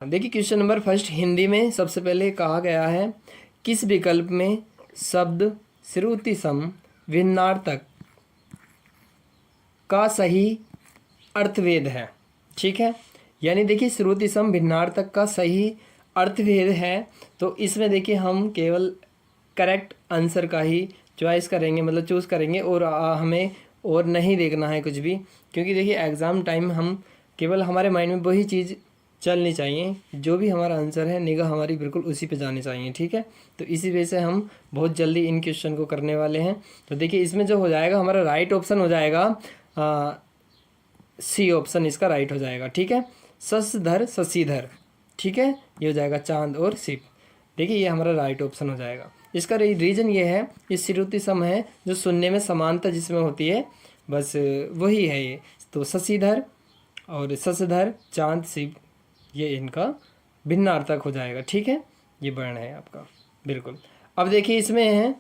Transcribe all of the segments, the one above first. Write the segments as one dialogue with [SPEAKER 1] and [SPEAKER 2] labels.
[SPEAKER 1] देखिए question number first Hindi में सबसे पहले कहा गया है किस विकल्प में शब्द श्रुति सम भिन्नार्थक का सही अर्थभेद है। ठीक है, यानी देखिए श्रुति सम भिन्नार्थक का सही अर्थभेद है। तो इसमें देखिए हम केवल करेक्ट आंसर का ही चॉइस करेंगे, मतलब चूज़ करेंगे, और हमें और नहीं देखना है कुछ भी, क्योंकि देखिए एग्ज़ाम टाइम हम केवल हमारे माइंड में वही चीज़ चलनी चाहिए, जो भी हमारा आंसर है निगाह हमारी बिल्कुल उसी पे जानी चाहिए। ठीक है, तो इसी वजह से हम बहुत जल्दी इन क्वेश्चन को करने वाले हैं। तो देखिए इसमें जो हो जाएगा हमारा राइट ऑप्शन हो जाएगा सी ऑप्शन, इसका राइट हो जाएगा। ठीक है, शशधर शशिधर, ठीक है, ये हो जाएगा चांद और शिव। देखिए ये हमारा राइट ऑप्शन हो जाएगा। इसका रीज़न ये है, ये श्रुति सम है, जो सुनने में समानता जिसमें होती है बस वही है ये। तो शशिधर और शशधर चांद शिव, ये इनका भिन्नार्थक हो जाएगा। ठीक है, ये वर्ण है आपका बिल्कुल। अब देखिए इसमें है,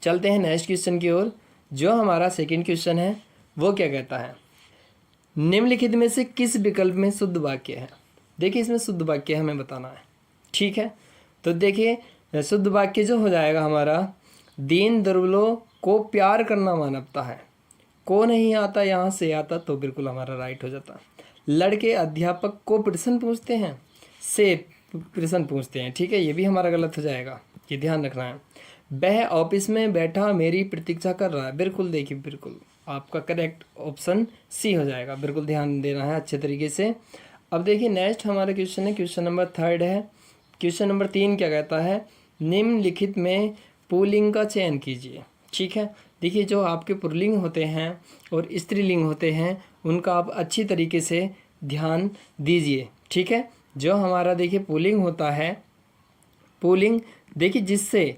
[SPEAKER 1] चलते हैं नेक्स्ट क्वेश्चन की ओर। जो हमारा सेकंड क्वेश्चन है वो क्या कहता है, निम्नलिखित में से किस विकल्प में शुद्ध वाक्य है। देखिए इसमें शुद्ध वाक्य हमें बताना है। ठीक है, तो देखिए शुद्ध वाक्य जो हो जाएगा हमारा, दीन दुर्बलों को प्यार करना मानवता है, को नहीं आता यहाँ से आता, तो बिल्कुल हमारा राइट हो जाता। लड़के अध्यापक को प्रश्न पूछते हैं, से प्रश्न पूछते हैं। ठीक है, ये भी हमारा गलत हो जाएगा, ये ध्यान रखना है। वह ऑफिस में बैठा मेरी प्रतीक्षा कर रहा है, बिल्कुल देखिए बिल्कुल आपका करेक्ट ऑप्शन सी हो जाएगा। बिल्कुल ध्यान देना है अच्छे तरीके से। अब देखिए नेक्स्ट हमारा क्वेश्चन है, क्वेश्चन नंबर थर्ड है। क्वेश्चन नंबर 3 क्या कहता है, निम्नलिखित में पुल्लिंग का चयन कीजिए। ठीक है, देखिए जो आपके पुल्लिंग होते हैं और स्त्रीलिंग होते हैं उनका आप अच्छी तरीके से ध्यान दीजिए। ठीक है, जो हमारा देखिए पुल्लिंग होता है, पुल्लिंग देखिए जिससे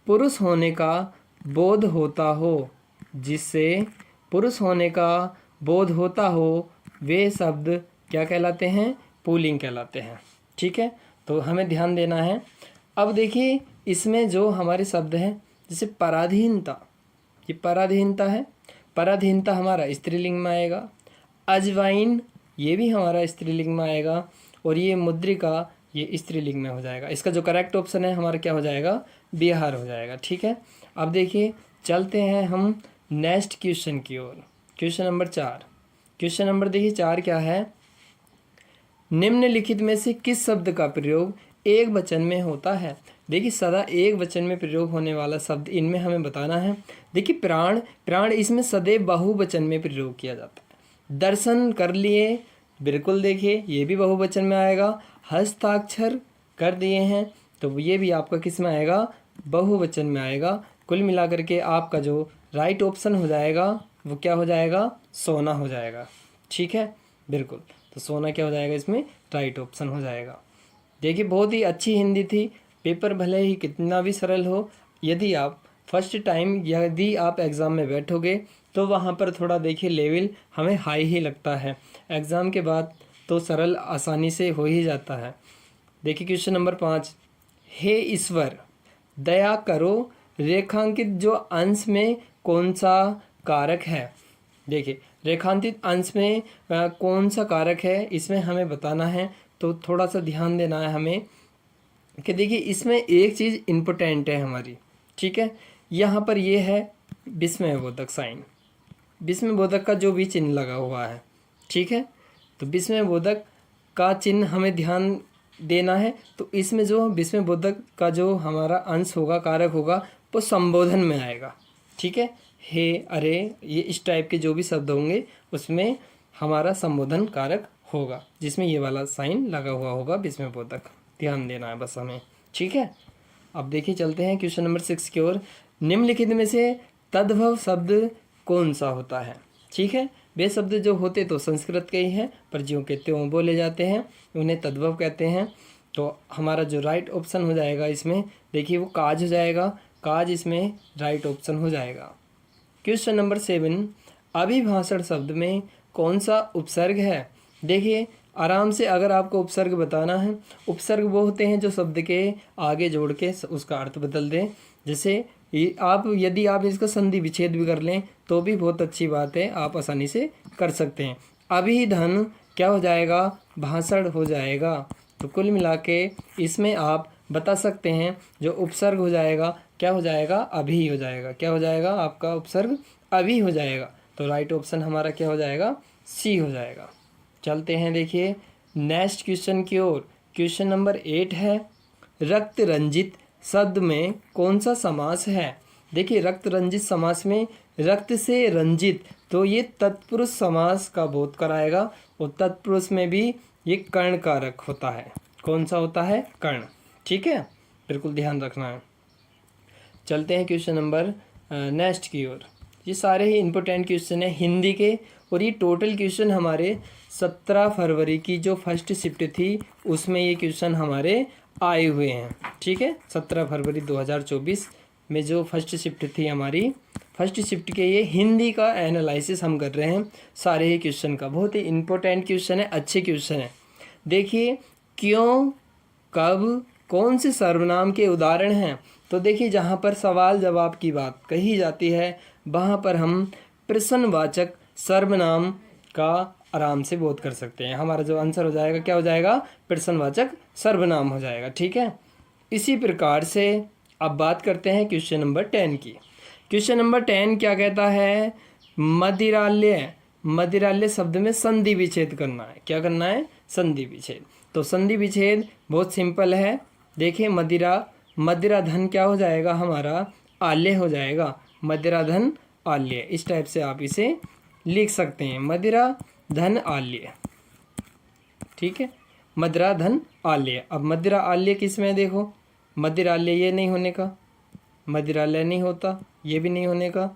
[SPEAKER 1] पुरुष होने का बोध होता हो, जिससे पुरुष होने का बोध होता हो, वे शब्द क्या कहलाते हैं, पुल्लिंग कहलाते हैं। ठीक है, तो हमें ध्यान देना है। अब देखिए इसमें जो हमारे शब्द हैं, जैसे पराधीनता, ये पराधीनता है, पराधीनता हमारा स्त्रीलिंग में आएगा। अजवाइन ये भी हमारा स्त्रीलिंग में आएगा, और ये मुद्रिका ये स्त्रीलिंग में हो जाएगा। इसका जो करेक्ट ऑप्शन है हमारा क्या हो जाएगा, बिहार हो जाएगा। ठीक है, अब देखिए चलते हैं हम नेक्स्ट क्वेश्चन की ओर। क्वेश्चन नंबर 4, क्वेश्चन नंबर देखिए 4 क्या है, निम्नलिखित में से किस शब्द का प्रयोग एक वचन में होता है। देखिए सदा एक वचन में प्रयोग होने वाला शब्द इनमें हमें बताना है। देखिए प्राण, प्राण इसमें सदैव बहुवचन में प्रयोग किया जाता है। दर्शन कर लिए, बिल्कुल देखिए ये भी बहुवचन में आएगा। हस्ताक्षर कर दिए हैं, तो ये भी आपका किस में आएगा, बहुवचन में आएगा। कुल मिलाकर के आपका जो राइट ऑप्शन हो जाएगा वो क्या हो जाएगा, सोना हो जाएगा। ठीक है, बिल्कुल, तो सोना क्या हो जाएगा, इसमें राइट ऑप्शन हो जाएगा। देखिए बहुत ही अच्छी हिंदी थी, पेपर भले ही कितना भी सरल हो, यदि आप फर्स्ट टाइम यदि आप एग्ज़ाम में बैठोगे तो वहाँ पर थोड़ा देखिए लेवल हमें हाई ही लगता है। एग्ज़ाम के बाद तो सरल आसानी से हो ही जाता है। देखिए क्वेश्चन नंबर 5, हे ईश्वर दया करो, रेखांकित जो अंश में कौन सा कारक है। देखिए रेखांकित अंश में कौन सा कारक है, इसमें हमें बताना है। तो थोड़ा सा ध्यान देना है हमें कि देखिए इसमें एक चीज़ इम्पोर्टेंट है हमारी। ठीक है, यहाँ पर ये है विस्मयबोधक साइन, विस्मयबोधक का जो भी चिन्ह लगा हुआ है। ठीक है, तो विस्मयबोधक का चिन्ह हमें ध्यान देना है। तो इसमें जो विस्मयबोधक का जो हमारा अंश होगा, कारक होगा, वो संबोधन में आएगा। ठीक है, हे, अरे, ये इस टाइप के जो भी शब्द होंगे उसमें हमारा संबोधन कारक होगा, जिसमें ये वाला साइन लगा हुआ होगा विस्मयबोधक। ध्यान देना है बस हमें। ठीक है, अब देखिए चलते हैं क्वेश्चन नंबर 6 की ओर। निम्नलिखित में से तद्भव शब्द कौन सा होता है। ठीक है, वे शब्द जो होते तो संस्कृत के ही हैं, पर ज्यों के त्यों बोले जाते हैं, उन्हें तद्भव कहते हैं। तो हमारा जो राइट ऑप्शन हो जाएगा इसमें देखिए वो काज हो जाएगा, काज इसमें राइट ऑप्शन हो जाएगा। क्वेश्चन नंबर 7, अभिभाषण शब्द में कौन सा उपसर्ग है। देखिए आराम से अगर आपको उपसर्ग बताना है, उपसर्ग वो होते हैं जो शब्द के आगे जोड़ के उसका अर्थ बदल दें। जैसे आप यदि आप इसका संधि विच्छेद भी कर लें तो भी बहुत अच्छी बात है, आप आसानी से कर सकते हैं। अभिधन क्या हो जाएगा, भाषण हो जाएगा। तो कुल मिला के इसमें आप बता सकते हैं जो उपसर्ग हो जाएगा क्या हो जाएगा, अभी हो जाएगा। क्या हो जाएगा आपका उपसर्ग, अभी हो जाएगा। तो राइट ऑप्शन हमारा क्या हो जाएगा, सी हो जाएगा। चलते हैं देखिए नेक्स्ट क्वेश्चन की ओर। क्वेश्चन नंबर 8 है, रक्त रंजित शब्द में कौन सा समास है। देखिए रक्त रंजित समास में रक्त से रंजित, तो ये तत्पुरुष समास का बोध कराएगा और तत्पुरुष में भी ये कर्ण कारक होता है। कौन सा होता है, कर्ण। ठीक है, बिल्कुल ध्यान रखना है। चलते हैं क्वेश्चन नंबर नेक्स्ट की ओर। ये सारे ही इम्पोर्टेंट क्वेश्चन है हिंदी के, और ये टोटल क्वेश्चन हमारे 17 फरवरी की जो फर्स्ट शिफ्ट थी उसमें ये क्वेश्चन हमारे आए हुए हैं। ठीक है, 17 फरवरी 2024 में जो फर्स्ट शिफ्ट थी हमारी, फर्स्ट शिफ्ट के ये हिंदी का एनालिसिस हम कर रहे हैं सारे ही क्वेश्चन का। बहुत ही इम्पोर्टेंट क्वेश्चन है, अच्छे क्वेश्चन है। देखिए क्यों, कब, कौन से सर्वनाम के उदाहरण हैं। तो देखिए जहाँ पर सवाल जवाब की बात कही जाती है वहाँ पर हम प्रश्नवाचक सर्वनाम का आराम से बोध कर सकते हैं। हमारा जो आंसर हो जाएगा क्या हो जाएगा, प्रश्नवाचक सर्वनाम हो जाएगा। ठीक है, इसी प्रकार से अब बात करते हैं क्वेश्चन नंबर 10 की। क्वेश्चन नंबर 10 क्या कहता है, मदिरालय, मदिरालय शब्द में संधि विच्छेद करना है। क्या करना है, संधि विच्छेद। तो संधि विच्छेद बहुत सिंपल है। देखिए मदिरा, मदिरा धन क्या हो जाएगा हमारा, आल्य हो जाएगा। मदिरा धन आल्य, इस टाइप से आप इसे लिख सकते हैं, मदिरा धन आल्य। ठीक है, मदिरा धन आल्य। अब मदिरा आल्य किस में, देखो मदिरालय ये नहीं होने का, मदिरालय नहीं होता, ये भी नहीं होने का,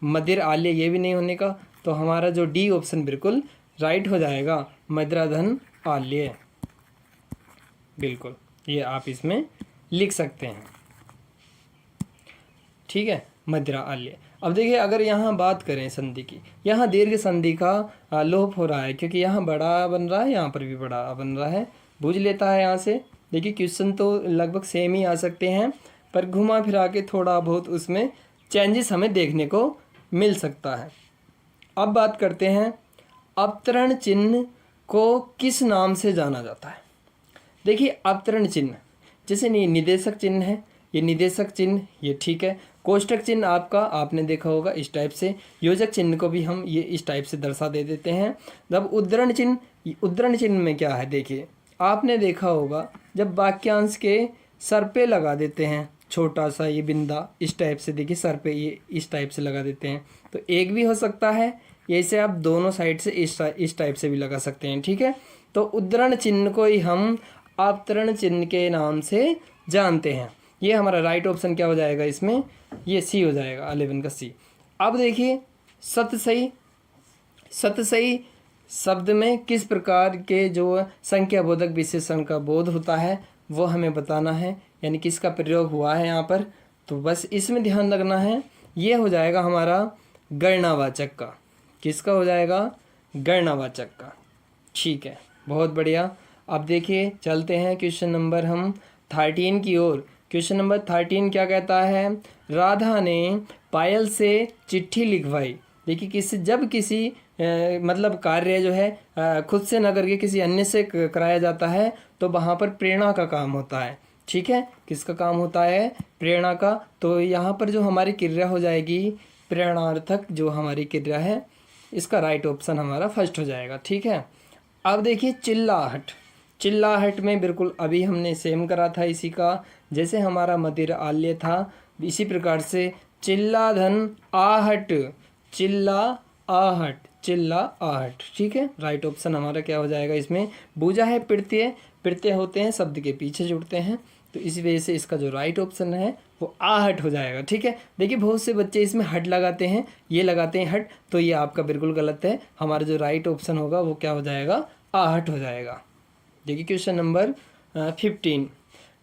[SPEAKER 1] मदिर आल्य ये भी नहीं होने का। तो हमारा जो डी ऑप्शन बिल्कुल राइट हो जाएगा, मदिरा धन आल्य। बिल्कुल ये आप इसमें लिख सकते हैं। ठीक है, मदिरा आल्य। अब देखिए अगर यहाँ बात करें संधि की, यहाँ दीर्घ संधि का लोप हो रहा है क्योंकि यहाँ बड़ा बन रहा है, यहाँ पर भी बड़ा बन रहा है। बूझ लेता है यहाँ से। देखिए क्वेश्चन तो लगभग सेम ही आ सकते हैं, पर घुमा फिरा के थोड़ा बहुत उसमें चेंजेस हमें देखने को मिल सकता है। अब बात करते हैं अवतरण चिन्ह को किस नाम से जाना जाता है। देखिए अवतरण चिन्ह, जैसे निदेशक चिन्ह है, ये निदेशक चिन्ह, ये ठीक है। कोष्टक चिन्ह आपका आपने देखा होगा इस टाइप से। योजक चिन्ह को भी हम ये इस टाइप से दर्शा दे देते हैं। जब उद्धरण चिन्ह, उद्धरण चिन्ह में क्या है, देखिए आपने देखा होगा जब वाक्यांश के सर पे लगा देते हैं छोटा सा ये बिंदा, इस टाइप से, देखिए सर पे ये इस टाइप से लगा देते हैं। तो एक भी हो सकता है, ऐसे आप दोनों साइड से इस टाइप से भी लगा सकते हैं। ठीक है, तो उद्धरण चिन्ह को ही हम अवतरण चिन्ह के नाम से जानते हैं। ये हमारा राइट ऑप्शन क्या हो जाएगा इसमें, ये सी हो जाएगा, 11 का सी। अब देखिए सतसई, सतसई शब्द में किस प्रकार के जो संख्या बोधक विशेषण का बोध होता है वो हमें बताना है, यानी किसका प्रयोग हुआ है यहाँ पर। तो बस इसमें ध्यान रखना है, ये हो जाएगा हमारा गणनावाचक का। किसका हो जाएगा, गणनावाचक का। ठीक है, बहुत बढ़िया। अब देखिए चलते हैं क्वेश्चन नंबर हम 13 की ओर। क्वेश्चन नंबर 13 क्या कहता है, राधा ने पायल से चिट्ठी लिखवाई। देखिए जब किसी मतलब कार्य जो है खुद से न करके किसी अन्य से कराया जाता है तो वहाँ पर प्रेरणा का काम होता है। ठीक है, किसका काम होता है, प्रेरणा का। तो यहाँ पर जो हमारी क्रिया हो जाएगी प्रेरणार्थक, जो हमारी क्रिया है, इसका राइट ऑप्शन हमारा फर्स्ट हो जाएगा। ठीक है, अब देखिए चिल्लाहट, चिल्लाहट में बिल्कुल अभी हमने सेम करा था इसी का, जैसे हमारा मदिर आल्य था इसी प्रकार से चिल्ला धन आहट, चिल्ला आहट, चिल्ला आहट। ठीक है, राइट ऑप्शन हमारा क्या हो जाएगा इसमें, बूझा है प्रत्यय, प्रत्यय होते हैं शब्द के पीछे जुड़ते हैं, तो इसी वजह से इसका जो राइट ऑप्शन है वो आहट हो जाएगा। ठीक है, देखिए बहुत से बच्चे इसमें हट लगाते हैं, ये लगाते हैं हट, तो ये आपका बिल्कुल गलत है। हमारा जो राइट ऑप्शन होगा वो क्या हो जाएगा, आहट हो जाएगा। देखिए क्वेश्चन नंबर 15,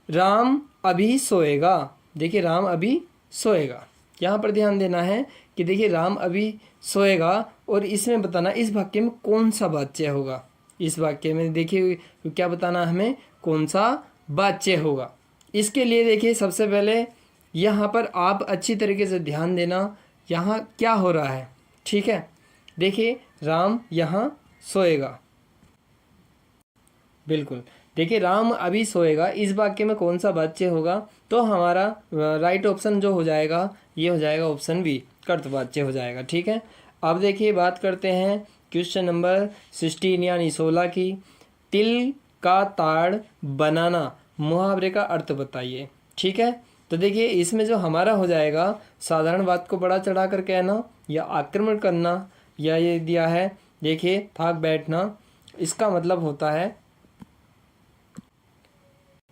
[SPEAKER 1] राम अभी सोएगा। देखिए राम अभी सोएगा, यहाँ पर ध्यान देना है कि देखिए राम अभी सोएगा और इसमें बताना इस वाक्य में कौन सा वाच्य होगा। इस वाक्य में देखिए क्या बताना हमें, कौन सा वाच्य होगा। इसके लिए देखिए सबसे पहले यहाँ पर आप अच्छी तरीके से ध्यान देना, यहाँ क्या हो रहा है। ठीक है, देखिए राम यहाँ सोएगा, बिल्कुल देखिए राम अभी सोएगा, इस वाक्य में कौन सा वाच्य होगा? तो हमारा राइट ऑप्शन जो हो जाएगा ये हो जाएगा ऑप्शन बी, कर्तवाच्य हो जाएगा। ठीक है, अब देखिए बात करते हैं क्वेश्चन नंबर 16 यानी 16 की। तिल का ताड़ बनाना, मुहावरे का अर्थ बताइए। ठीक है, तो देखिए इसमें जो हमारा हो जाएगा साधारण बात को बड़ा चढ़ा कर कहना या आक्रमण करना, या ये दिया है देखिए थाक बैठना, इसका मतलब होता है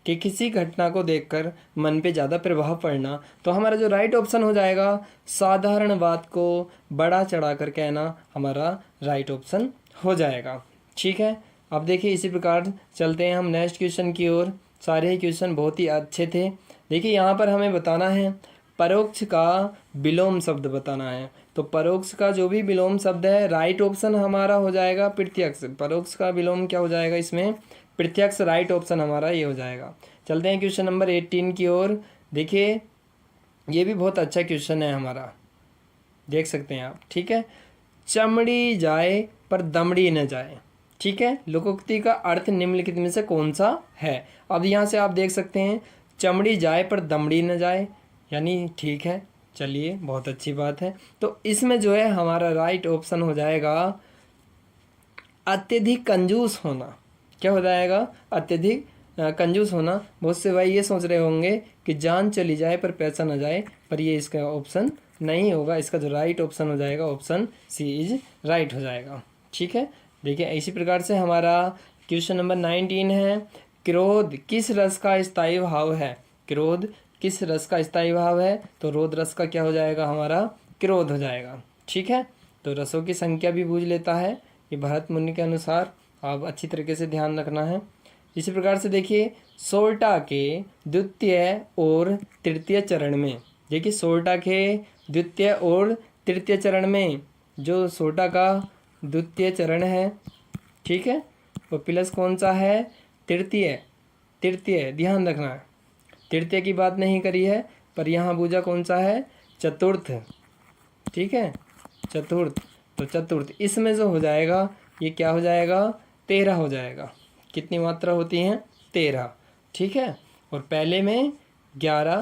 [SPEAKER 1] कि किसी घटना को देखकर मन पे ज़्यादा प्रभाव पड़ना। तो हमारा जो राइट ऑप्शन हो जाएगा साधारण बात को बड़ा चढ़ा कर कहना, हमारा राइट ऑप्शन हो जाएगा। ठीक है, अब देखिए इसी प्रकार चलते हैं हम नेक्स्ट क्वेश्चन की ओर। सारे ही क्वेश्चन बहुत ही अच्छे थे। देखिए यहाँ पर हमें बताना है परोक्ष का विलोम शब्द बताना है। तो परोक्ष का जो भी विलोम शब्द है, राइट ऑप्शन हमारा हो जाएगा प्रत्यक्ष। परोक्ष का विलोम क्या हो जाएगा इसमें? प्रत्यक्ष। राइट ऑप्शन हमारा ये हो जाएगा। चलते हैं क्वेश्चन नंबर 18 की ओर। देखिए ये भी बहुत अच्छा क्वेश्चन है हमारा, देख सकते हैं आप। ठीक है, चमड़ी जाए पर दमड़ी न जाए। ठीक है, लोकोक्ति का अर्थ निम्नलिखित में से कौन सा है? अब यहाँ से आप देख सकते हैं चमड़ी जाए पर दमड़ी न जाए, यानी ठीक है, चलिए बहुत अच्छी बात है। तो इसमें जो है हमारा राइट ऑप्शन हो जाएगा अत्यधिक कंजूस होना। क्या हो जाएगा? अत्यधिक कंजूस होना। बहुत से भाई ये सोच रहे होंगे कि जान चली जाए पर पैसा न जाए, पर ये इसका ऑप्शन नहीं होगा। इसका जो राइट ऑप्शन हो जाएगा ऑप्शन सी इज राइट हो जाएगा। ठीक है, देखिए इसी प्रकार से हमारा क्वेश्चन नंबर 19 है, क्रोध किस रस का स्थायी भाव है? क्रोध किस रस का स्थायी भाव है? तो रोध रस का क्या हो जाएगा? हमारा क्रोध हो जाएगा। ठीक है, तो रसों की संख्या भी बूझ लेता है ये भरत मुनि के अनुसार, आप अच्छी तरीके से ध्यान रखना है। इसी प्रकार से देखिए सोरठा के द्वितीय और तृतीय चरण में, देखिए सोरठा के द्वितीय और तृतीय चरण में जो सोरठा का द्वितीय चरण है, ठीक है, वो प्लस कौन सा है? तृतीय। तृतीय ध्यान रखना है, तृतीय की बात नहीं करी है, पर यहाँ बूझा कौन सा है? चतुर्थ। ठीक है, चतुर्थ। तो चतुर्थ इसमें जो हो जाएगा ये क्या हो जाएगा? 13 हो जाएगा। कितनी मात्रा होती हैं? 13। ठीक है, और पहले में 11,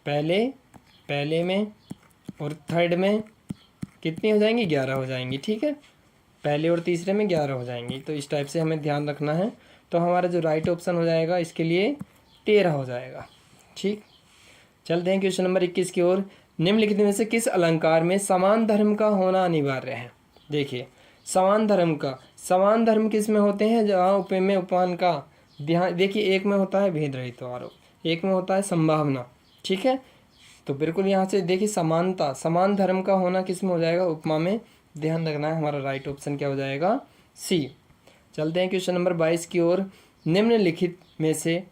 [SPEAKER 1] पहले में, और थर्ड में कितनी हो जाएंगी? 11 हो जाएंगी। ठीक है, पहले और तीसरे में 11 हो जाएंगी। तो इस टाइप से हमें ध्यान रखना है। तो हमारा जो राइट ऑप्शन हो जाएगा इसके लिए 13 हो जाएगा। ठीक, चलते हैं क्वेश्चन नंबर 21 की ओर। निम्नलिखित में से किस अलंकार में समान धर्म का होना अनिवार्य है? देखिए समान धर्म किस में होते हैं? जहाँ उपमेय उपमान का ध्यान, देखिए एक में होता है भेद रहित आरोप, एक में होता है संभावना। ठीक है, तो बिल्कुल यहाँ से देखिए समानता, समान धर्म का होना किस में हो जाएगा? उपमा में। ध्यान रखना है, हमारा राइट ऑप्शन क्या हो जाएगा? सी। चलते हैं क्वेश्चन नंबर 22 की ओर। निम्नलिखित में से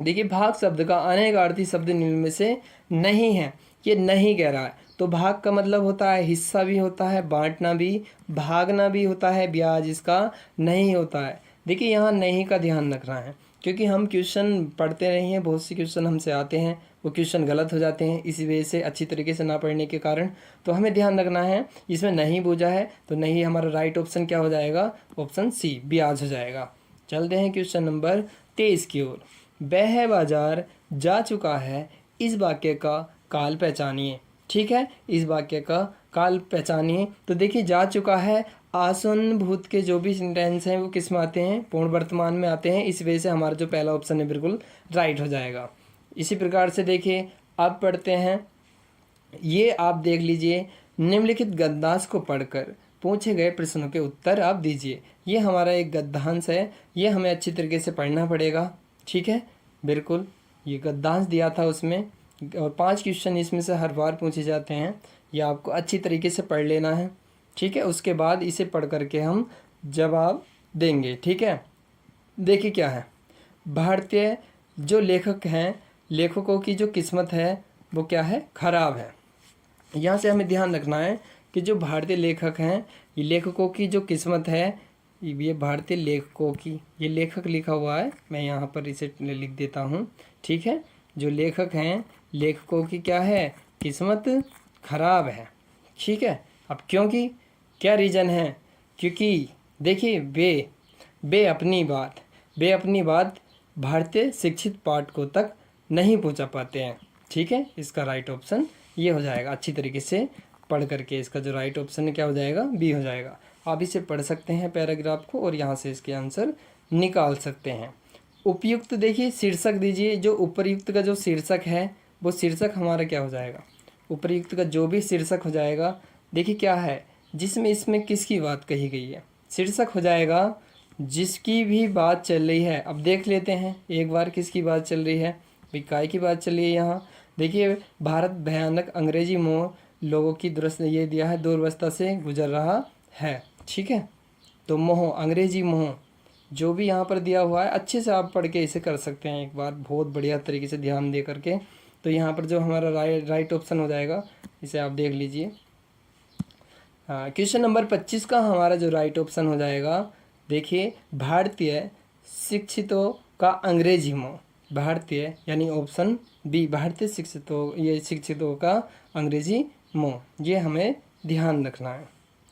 [SPEAKER 1] देखिए भाग शब्द का अनेकार्थी शब्द निम्न में से नहीं है। ये नहीं कह रहा है, तो भाग का मतलब होता है हिस्सा भी होता है, बांटना भी, भागना भी होता है, ब्याज इसका नहीं होता है। देखिए यहाँ नहीं का ध्यान रखना है, क्योंकि हम क्वेश्चन पढ़ते रहे हैं, बहुत से क्वेश्चन हमसे आते हैं, वो क्वेश्चन गलत हो जाते हैं इसी वजह से, अच्छी तरीके से ना पढ़ने के कारण। तो हमें ध्यान रखना है, इसमें नहीं बूझा है तो नहीं, हमारा राइट ऑप्शन क्या हो जाएगा? ऑप्शन सी, ब्याज हो जाएगा। चलते हैं क्वेश्चन नंबर 23 की ओर। वह बाजार जा चुका है, इस वाक्य का काल पहचानिए। ठीक है, इस वाक्य का काल पहचानिए। तो देखिए जा चुका है, आसन्न भूत के जो भी सेंटेंस हैं वो किस में आते हैं? पूर्ण वर्तमान में आते हैं। इस वजह से हमारा जो पहला ऑप्शन है बिल्कुल राइट हो जाएगा। इसी प्रकार से देखिए अब पढ़ते हैं, ये आप देख लीजिए, निम्नलिखित गद्यांश को पढ़कर पूछे गए प्रश्नों के उत्तर आप दीजिए। ये हमारा एक गद्यांश है, ये हमें अच्छी तरीके से पढ़ना पड़ेगा। ठीक है, बिल्कुल ये गद्यांश दिया था उसमें, और 5 क्वेश्चन इसमें से हर बार पूछे जाते हैं। ये आपको अच्छी तरीके से पढ़ लेना है। ठीक है, उसके बाद इसे पढ़ करके हम जवाब देंगे। ठीक है, देखिए क्या है, भारतीय जो लेखक हैं, लेखकों की जो किस्मत है वो क्या है? खराब है। यहाँ से हमें ध्यान रखना है कि जो भारतीय लेखक हैं, ये लेखकों की जो किस्मत है, ये भारतीय लेखकों की, ये लेखक लिखा हुआ है, मैं यहाँ पर इसे लिख देता हूँ। ठीक है, जो लेखक हैं, लेखकों की क्या है? किस्मत खराब है। ठीक है, अब क्योंकि क्या रीज़न है? क्योंकि देखिए वे अपनी बात वे अपनी बात भारतीय शिक्षित पाठकों तक नहीं पहुंचा पाते हैं। ठीक है, इसका राइट ऑप्शन ये हो जाएगा। अच्छी तरीके से पढ़ करके इसका जो राइट ऑप्शन है क्या हो जाएगा, बी हो जाएगा। आप इसे पढ़ सकते हैं पैराग्राफ को और यहाँ से इसके आंसर निकाल सकते हैं। उपयुक्त देखिए शीर्षक दीजिए। जो उपयुक्त का जो शीर्षक है वो शीर्षक हमारा क्या हो जाएगा, उपयुक्त का जो भी शीर्षक हो जाएगा देखिए क्या है, जिसमें इसमें किसकी बात कही गई है। शीर्षक हो जाएगा जिसकी भी बात चल रही है। अब देख लेते हैं एक बार किसकी बात चल रही है, काय की बात चल रही है। यहाँ देखिए भारत भयानक अंग्रेजी मोह लोगों की ये दिया है दुर्वस्था से गुजर रहा है। ठीक है, तो मोह, अंग्रेजी मोह जो भी यहाँ पर दिया हुआ है अच्छे से आप पढ़ के इसे कर सकते हैं एक बार, बहुत बढ़िया तरीके से ध्यान दे करके। तो यहाँ पर जो हमारा राइट ऑप्शन हो जाएगा इसे आप देख लीजिए। क्वेश्चन नंबर 25 का हमारा जो राइट ऑप्शन हो जाएगा देखिए, भारतीय शिक्षितों का अंग्रेजी मोह। भारतीय यानी ऑप्शन बी, भारतीय शिक्षितों का अंग्रेजी मोह, ये हमें ध्यान रखना है।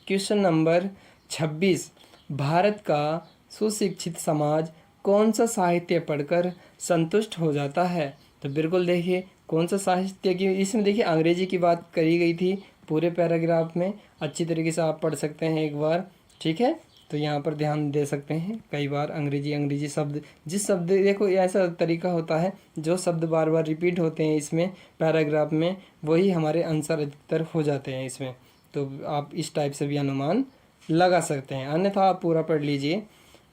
[SPEAKER 1] क्वेश्चन नंबर 26, भारत का सुशिक्षित समाज कौन सा साहित्य पढ़कर संतुष्ट हो जाता है। तो बिल्कुल देखिए कौन सा साहित्य की, इसमें देखिए अंग्रेजी की बात करी गई थी पूरे पैराग्राफ में, अच्छी तरीके से आप पढ़ सकते हैं एक बार। ठीक है, तो यहाँ पर ध्यान दे सकते हैं। कई बार अंग्रेजी शब्द, जिस शब्द देखो ऐसा तरीका होता है जो शब्द बार बार रिपीट होते हैं इसमें पैराग्राफ में, वही हमारे आंसर अधिकतर हो जाते हैं इसमें। तो आप इस टाइप से भी अनुमान लगा सकते हैं, अन्यथा आप पूरा पढ़ लीजिए।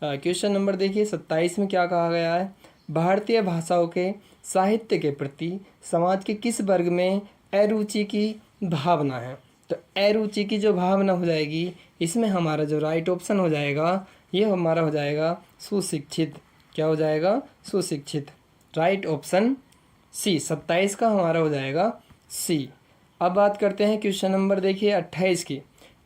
[SPEAKER 1] क्वेश्चन नंबर देखिए 27 में क्या कहा गया है, भारतीय भाषाओं के साहित्य के प्रति समाज के किस वर्ग में अरुचि की भावना है। तो अरुचि की जो भावना हो जाएगी इसमें हमारा जो राइट ऑप्शन हो जाएगा ये हमारा हो जाएगा सुशिक्षित। क्या हो जाएगा, सुशिक्षित। राइट ऑप्शन सी, 27 का हमारा हो जाएगा सी। अब बात करते हैं क्वेश्चन नंबर देखिए 28 की।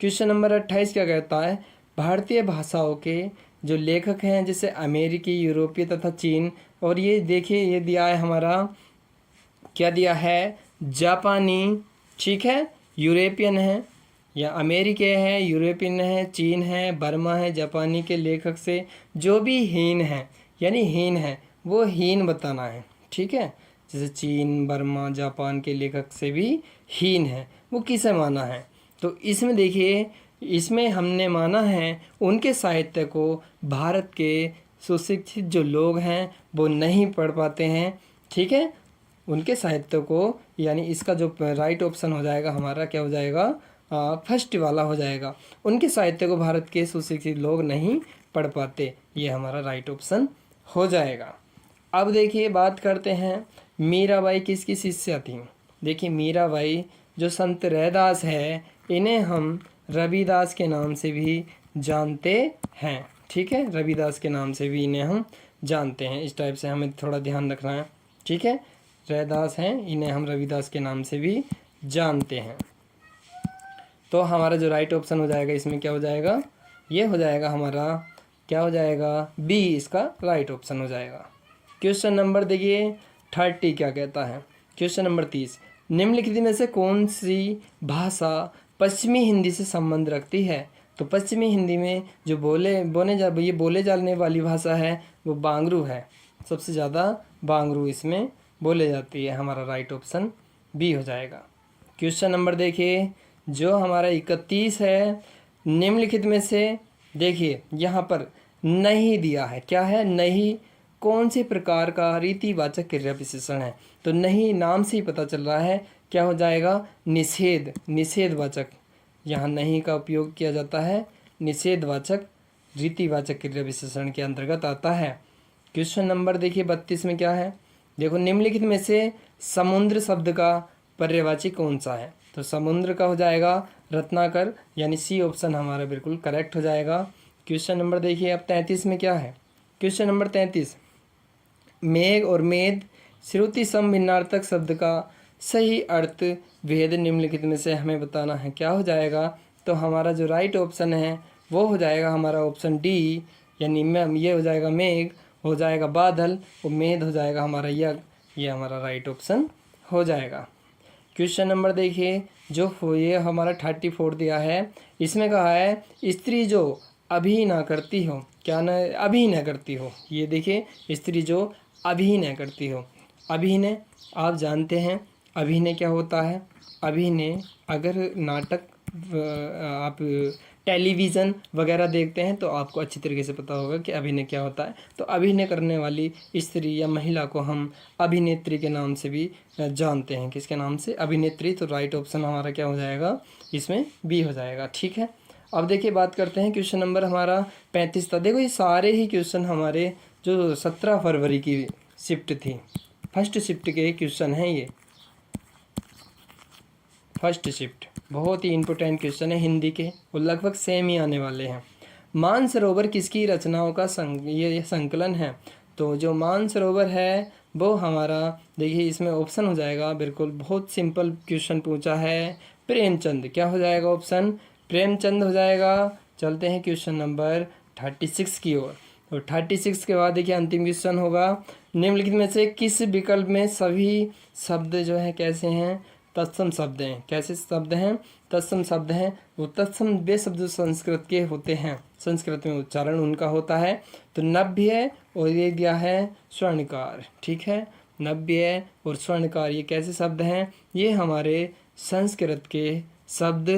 [SPEAKER 1] क्वेश्चन नंबर 28 क्या कहता है, भारतीय भाषाओं के जो लेखक हैं जैसे अमेरिकी, यूरोपीय तथा चीन, और ये देखिए ये दिया है हमारा, क्या दिया है, जापानी, ठीक है, यूरोपियन है या अमेरिकी है, यूरोपियन है, चीन है, बर्मा है, जापानी के लेखक से जो भी हीन है, यानी हीन है वो हीन बताना है। ठीक है, जैसे चीन, बर्मा, जापान के लेखक से भी हीन है वो किसे माना है। तो इसमें देखिए इसमें हमने माना है उनके साहित्य को भारत के सुशिक्षित जो लोग हैं वो नहीं पढ़ पाते हैं। ठीक है, उनके साहित्य को, यानी इसका जो राइट ऑप्शन हो जाएगा हमारा क्या हो जाएगा, फर्स्ट वाला हो जाएगा। उनके साहित्य को भारत के सुशिक्षित लोग नहीं पढ़ पाते, ये हमारा राइट ऑप्शन हो जाएगा। अब देखिए बात करते हैं मीराबाई किसकी शिष्या थी। देखिए मीराबाई जो संत रैदास है इन्हें हम रविदास के नाम से भी जानते हैं। ठीक है, रविदास के नाम से भी इन्हें हम जानते हैं। इस टाइप से हमें थोड़ा ध्यान रखना है। ठीक है, रैदास हैं, इन्हें हम रविदास के नाम से भी जानते हैं। तो हमारा जो राइट ऑप्शन हो जाएगा इसमें क्या हो जाएगा, ये हो जाएगा हमारा, क्या हो जाएगा, बी इसका राइट ऑप्शन हो जाएगा। क्वेश्चन नंबर देखिए 30 क्या कहता है। क्वेश्चन नंबर 30, निम्नलिखित में से कौन सी भाषा पश्चिमी हिंदी से संबंध रखती है। तो पश्चिमी हिंदी में जो बोले जाने वाली भाषा है वो बांग्रू है, सबसे ज़्यादा बांग्रू इसमें बोले जाती है। हमारा राइट ऑप्शन बी हो जाएगा। क्वेश्चन नंबर देखिए जो हमारा 31 है, निम्नलिखित में से देखिए यहाँ पर नहीं दिया है, क्या है, नहीं कौन से प्रकार का रीतिवाचक क्रिया विशेषण है। तो नहीं नाम से ही पता चल रहा है क्या हो जाएगा, निषेध, निषेधवाचक, यहाँ नहीं का उपयोग किया जाता है, निषेधवाचक रीतिवाचक क्रिया विशेषण के अंतर्गत आता है। क्वेश्चन नंबर देखिए 32 में क्या है, देखो निम्नलिखित में से समुद्र शब्द का पर्यायवाची कौन सा है। तो समुद्र का हो जाएगा रत्नाकर, यानी सी ऑप्शन हमारा बिल्कुल करेक्ट हो जाएगा। क्वेश्चन नंबर देखिए अब 33 में क्या है। क्वेश्चन नंबर 33, मेघ और मेद श्रुति सम भिन्नार्थक शब्द का सही अर्थ भेद निम्नलिखित में से हमें बताना है। क्या हो जाएगा, तो हमारा जो राइट ऑप्शन है वो हो जाएगा हमारा ऑप्शन डी, यानी ये हो जाएगा मेघ, हो जाएगा बादल, और मेद हो जाएगा हमारा यज्ञ, ये हमारा राइट ऑप्शन हो जाएगा। क्वेश्चन नंबर देखिए जो ये हमारा 34 दिया है, इसमें कहा है स्त्री जो अभिनय करती हो, क्या न अभिनय करती हो। ये देखिए स्त्री जो अभिनय करती हो। अभिनय आप जानते हैं अभिनय क्या होता है। अभिनय अगर नाटक आप टेलीविज़न वगैरह देखते हैं तो आपको अच्छी तरीके से पता होगा कि अभिनय क्या होता है। तो अभिनय करने वाली स्त्री या महिला को हम अभिनेत्री के नाम से भी जानते हैं। किसके नाम से? अभिनेत्री। तो राइट ऑप्शन हमारा क्या हो जाएगा? इसमें बी हो जाएगा। ठीक है, अब देखिए बात करते हैं क्वेश्चन नंबर हमारा 35 था। देखो ये सारे ही क्वेश्चन हमारे जो 17 फरवरी की शिफ्ट थी, फर्स्ट शिफ्ट के क्वेश्चन हैं ये। फर्स्ट शिफ्ट बहुत ही इम्पोर्टेंट क्वेश्चन है हिंदी के, और लगभग सेम ही आने वाले हैं। मानसरोवर किसकी रचनाओं का ये संकलन है? तो जो मानसरोवर है वो हमारा, देखिए इसमें ऑप्शन हो जाएगा, बिल्कुल बहुत सिंपल क्वेश्चन पूछा है, प्रेमचंद। क्या हो जाएगा ऑप्शन? प्रेमचंद हो जाएगा। चलते हैं क्वेश्चन नंबर 36 की ओर। और 36 के बाद देखिए अंतिम क्वेश्चन होगा, निम्नलिखित में से किस विकल्प में सभी शब्द जो है कैसे हैं? तत्सम शब्द हैं। कैसे शब्द हैं? तत्सम शब्द हैं। वो तत्सम वे शब्द जो संस्कृत के होते हैं, संस्कृत में उच्चारण उनका होता है। तो नव्य और ये दिया है स्वर्णकार। ठीक है, नव्य और स्वर्णकार ये कैसे शब्द हैं? ये हमारे संस्कृत के शब्द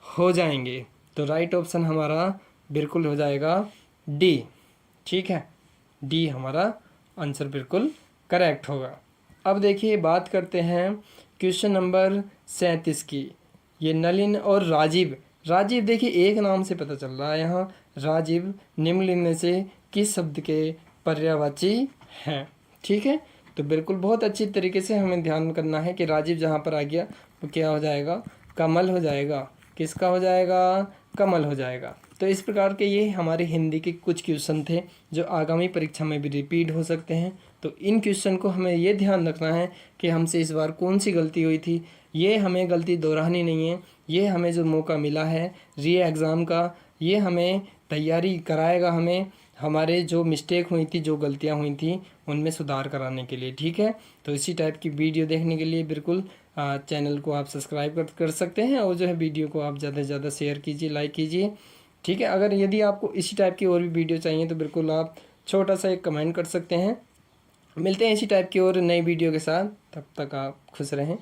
[SPEAKER 1] हो जाएंगे। तो राइट ऑप्शन हमारा बिल्कुल हो जाएगा डी। ठीक है, डी हमारा आंसर बिल्कुल करेक्ट होगा। अब देखिए बात करते हैं क्वेश्चन नंबर 37 की। ये नलिन और राजीव। राजीव देखिए एक नाम से पता चल रहा है यहाँ, राजीव निम्नलिखित में से किस शब्द के पर्यायवाची हैं? ठीक है, तो बिल्कुल बहुत अच्छी तरीके से हमें ध्यान करना है कि राजीव जहाँ पर आ गया तो क्या हो जाएगा? कमल हो जाएगा। किसका हो जाएगा? कमल हो जाएगा। तो इस प्रकार के ये हमारे हिंदी के कुछ क्वेश्चन थे जो आगामी परीक्षा में भी रिपीट हो सकते हैं। तो इन क्वेश्चन को हमें ये ध्यान रखना है कि हमसे इस बार कौन सी गलती हुई थी। ये हमें गलती दोहरानी नहीं है। ये हमें जो मौका मिला है री एग्ज़ाम का, ये हमें तैयारी कराएगा, हमें हमारे जो मिस्टेक हुई थी, जो गलतियाँ हुई थी, उनमें सुधार कराने के लिए। ठीक है, तो इसी टाइप की वीडियो देखने के लिए बिल्कुल चैनल को आप सब्सक्राइब कर सकते हैं, और जो है वीडियो को आप ज़्यादा से ज़्यादा शेयर कीजिए, लाइक कीजिए। ठीक है, अगर यदि आपको इसी टाइप की और भी वीडियो चाहिए तो बिल्कुल आप छोटा सा एक कमेंट कर सकते हैं। मिलते हैं इसी टाइप की और नई वीडियो के साथ, तब तक आप खुश रहें।